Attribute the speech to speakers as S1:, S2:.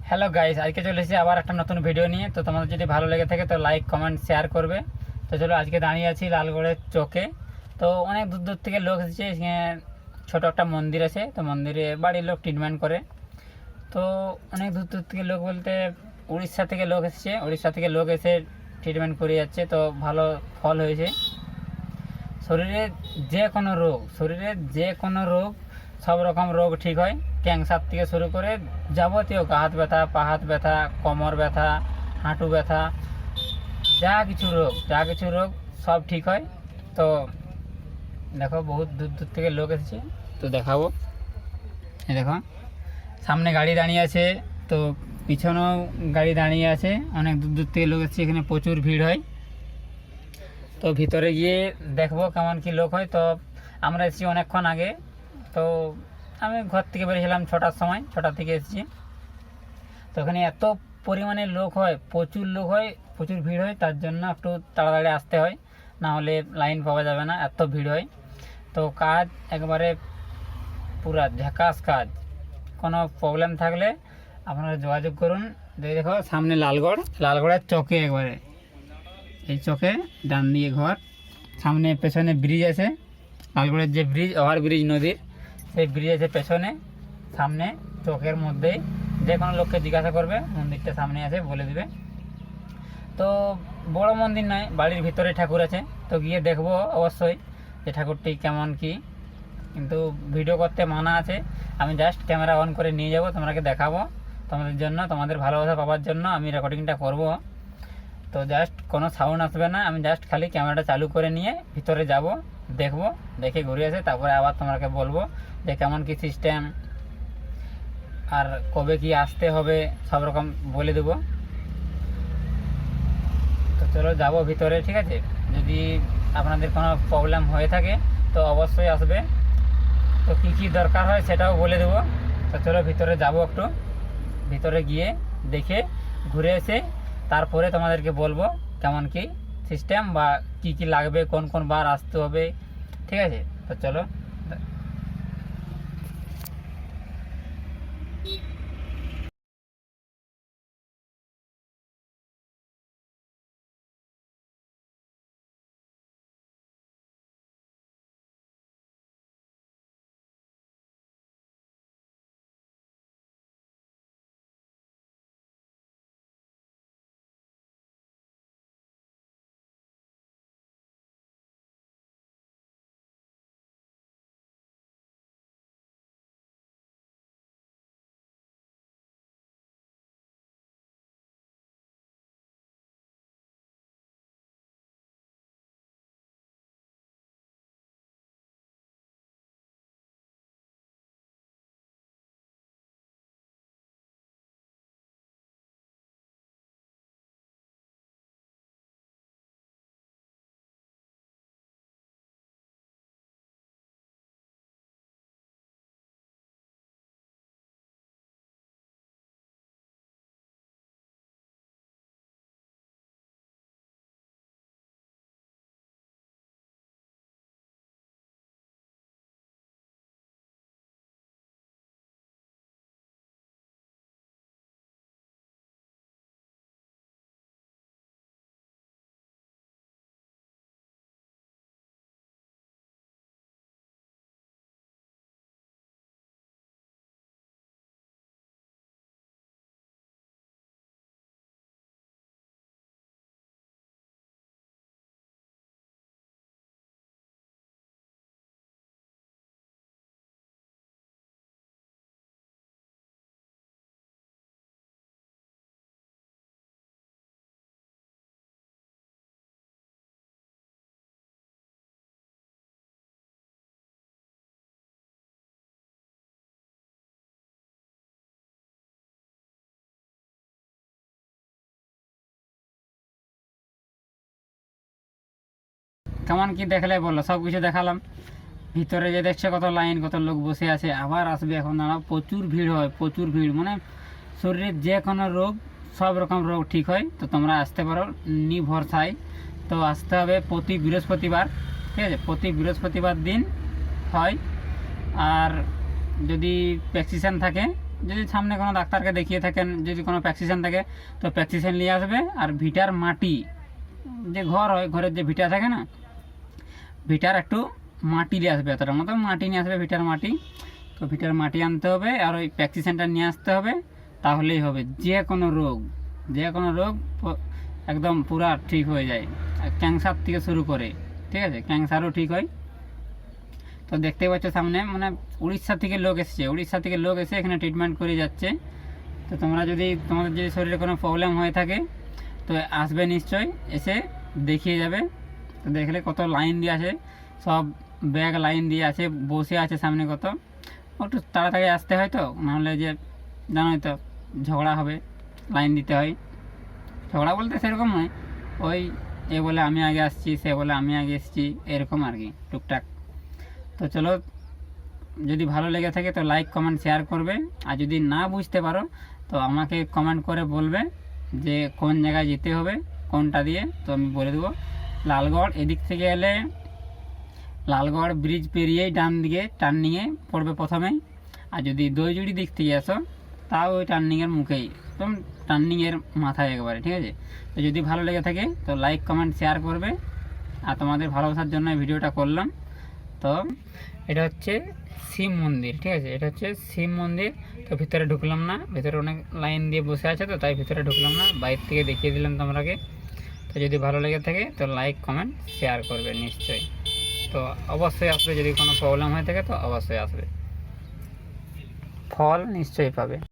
S1: Hello guys, আজকে চলে এসেছি আবার একটা নতুন ভিডিও নিয়ে। তো তোমাদের যদি ভালো লেগে থাকে তো লাইক কমেন্ট শেয়ার করবে। তো চলো, আজকে দাঁড়িয়ে আছি লালগড়ের চকে। তো অনেক দূর দূর থেকে লোক এসেছে। এখানে ছোটো একটা মন্দির আছে, তো মন্দিরে বাড়ির লোক ট্রিটমেন্ট করে। তো অনেক দূর দূর থেকে লোক বলতে উড়িষ্যা থেকে লোক এসেছে, উড়িষ্যা থেকে লোক এসে ট্রিটমেন্ট করে যাচ্ছে। তো ভালো ফল হয়েছে। শরীরের যে কোনো রোগ সব রকম রোগ ঠিক হয়। ক্যান্সার থেকে শুরু করে যাবতীয় গা হাত ব্যথা, পা হাত ব্যথা, কোমর ব্যথা, হাঁটু ব্যথা, যা কিছু রোগ সব ঠিক হয়। তো দেখো, বহুত দূর দূর থেকে লোক এসেছে, তো দেখাবো। এই দেখো, সামনে গাড়ি দাঁড়িয়ে আছে, তো পিছনেও গাড়ি দাঁড়িয়ে আছে। অনেক দূর দূর থেকে লোক এসেছে, এখানে প্রচুর ভিড় হয়। তো ভিতরে গিয়ে দেখবো কেমন কি লোক হয়। তো আমরা এসেছি অনেকক্ষণ আগে। তো আমি ঘর থেকে বেরিয়েছিলাম 6টার সময়, 6টা থেকে এসেছি। তো এখানে এত পরিমাণে লোক হয়, প্রচুর লোক হয়, প্রচুর ভিড় হয়। তার জন্য একটু তাড়াতাড়ি আসতে হয়, না হলে লাইন পাওয়া যাবে না, এত ভিড় হয়। তো কাজ একবারে পুরা ঝাকাস কাজ। কোনো প্রবলেম থাকলে আপনারা যোগাযোগ করুন। দেখো সামনে লালগড়ের চকে, একবারে এই চকে ডান দিকে ঘর, সামনে পেছনে ব্রিজ আছে, লালগড়ের যে ব্রিজ, ওভারব্রিজ নদীর, সেই ব্রিজ আছে পেছনে। সামনে চকের মধ্যেই যে কোনো লোককে জিজ্ঞাসা করবে, মন্দিরটা সামনে আছে, বলে দিবে। তো বড় মন্দির নয়, বাড়ির ভিতরে ঠাকুর আছে। তো গিয়ে দেখবো অবশ্যই যে ঠাকুরটি কেমন কি, কিন্তু ভিডিও করতে মানা আছে। আমি জাস্ট ক্যামেরা অন করে নিয়ে যাব, তোমাকে দেখাবো। তোমাদের জন্য, তোমাদের ভালোবাসা পাওয়ার জন্য আমি রেকর্ডিংটা করব। তো জাস্ট কোনো সাউন্ড আসবে না, আমি জাস্ট খালি ক্যামেরাটা চালু করে নিয়ে ভিতরে যাব, দেখবো, দেখে ঘুরে আসে, তারপরে আবার তোমাকে বলবো যে কেমন কি সিস্টেম আর কবে কি আসতে হবে, সব রকম বলে দেবো। তো চলো যাবো ভিতরে, ঠিক আছে। যদি আপনাদের কোনো প্রবলেম হয়ে থাকে তো অবশ্যই আসবে। তো কী কী দরকার হয় সেটাও বলে দেবো। তো চলো ভিতরে যাবো, একটু ভিতরে গিয়ে দেখে ঘুরে এসে তারপরে তোমাদেরকে বলবো কেমন কি সিস্টেম বা কি কি লাগবে, কোন কোন বার আসতে হবে, ঠিক আছে। তো চলো। কেমন কি দেখলে বললো, সব কিছু দেখালাম। ভিতরে যে দেখছে কত লাইন, কত লোক বসে আছে, আবার আসবে এখন দাঁড়াও। প্রচুর ভিড় হয়, প্রচুর ভিড়, মানে শরীরের যে কোনো রোগ, সব রকম রোগ ঠিক হয়। তো তোমরা আসতে পারো নির্ভরসায়। তো আসতে হবে প্রতি বৃহস্পতিবার, ঠিক আছে, প্রতি বৃহস্পতিবার দিন হয়। আর যদি প্রেসক্রিপশান থাকে যদি সামনে কোনো ডাক্তারকে দেখিয়ে থাকেন, যদি কোনো প্র্যাকটিশিয়ান থাকে তো প্র্যাকটিশিয়ান নিয়ে আসবে। আর ভিটার মাটি, যে ঘর হয়, ঘরের যে ভিটা থাকে না, ভিটার একটু মাটি নিয়ে আসবে, এতটা মতো মাটি নিয়ে আসবে, ভিটার মাটি। তো ভিটার মাটি আনতে হবে আর ওই প্র্যাকটিশিয়ানটা নিয়ে আসতে হবে, তাহলেই হবে। যে কোনো রোগ একদম পুরা ঠিক হয়ে যায়, ক্যান্সার থেকে শুরু করে, ঠিক আছে, ক্যান্সারও ঠিক হয়। তো দেখতে পাচ্ছ সামনে মানে উড়িষ্যা থেকে লোক এসে এখানে ট্রিটমেন্ট করে যাচ্ছে। তো তোমাদের যদি শরীরে কোনো প্রবলেম হয়ে থাকে তো আসবে নিশ্চয়ই, এসে দেখিয়ে যাবে। তো দেখলে কত লাইন দিয়ে আছে, সব ব্যাগ লাইন দিয়ে আছে, বসে আছে সামনে কত। একটু তাড়াতাড়ি আসতে হয়, তো নাহলে যে জানোই তো ঝগড়া হবে, লাইন দিতে হয়। ঝগড়া বলতে সেরকম নয়, ওই এ বলে আমি আগে আসছি, সে বলে আমি আগে এসেছি, এরকম আর কি, টুকটাক। তো চলো, যদি ভালো লেগে থাকে তো লাইক কমেন্ট শেয়ার করবে। আর যদি না বুঝতে পারো তো আমাকে কমেন্ট করে বলবে যে কোন জায়গায় যেতে হবে, কোনটা দিয়ে, তো আমি বলে দেবো। লালগড় এদিক থেকে এলে লালগড় ব্রিজ পেরিয়েই ডান দিকে টার্নিংয়ে পড়বে প্রথমে। আর যদি দইজুড়ি দিক থেকে আসো তাও ওই টার্নিংয়ের মুখেই, একদম টার্নিংয়ের মাথায় একবারে, ঠিক আছে। তো যদি ভালো লেগে থাকে তো লাইক কমেন্ট শেয়ার করবে। আর তোমাদের ভালোবাসার জন্য ভিডিওটা করলাম। তো এটা হচ্ছে শিব মন্দির, ঠিক আছে, এটা হচ্ছে শিব মন্দির। তো ভিতরে ঢুকলাম না, ভিতরে অনেক লাইন দিয়ে বসে আছে, তো তাই ভিতরে ঢুকলাম না, বাইরে থেকে দেখিয়ে দিলাম তোমরাকে। তো যদি ভালো লেগে থাকে তো লাইক কমেন্ট শেয়ার করবে নিশ্চয়ই। তো অবশ্যই আসবে, যদি কোনো প্রবলেম হয়ে থাকে তো অবশ্যই আসবে, ফল নিশ্চয়ই পাবে।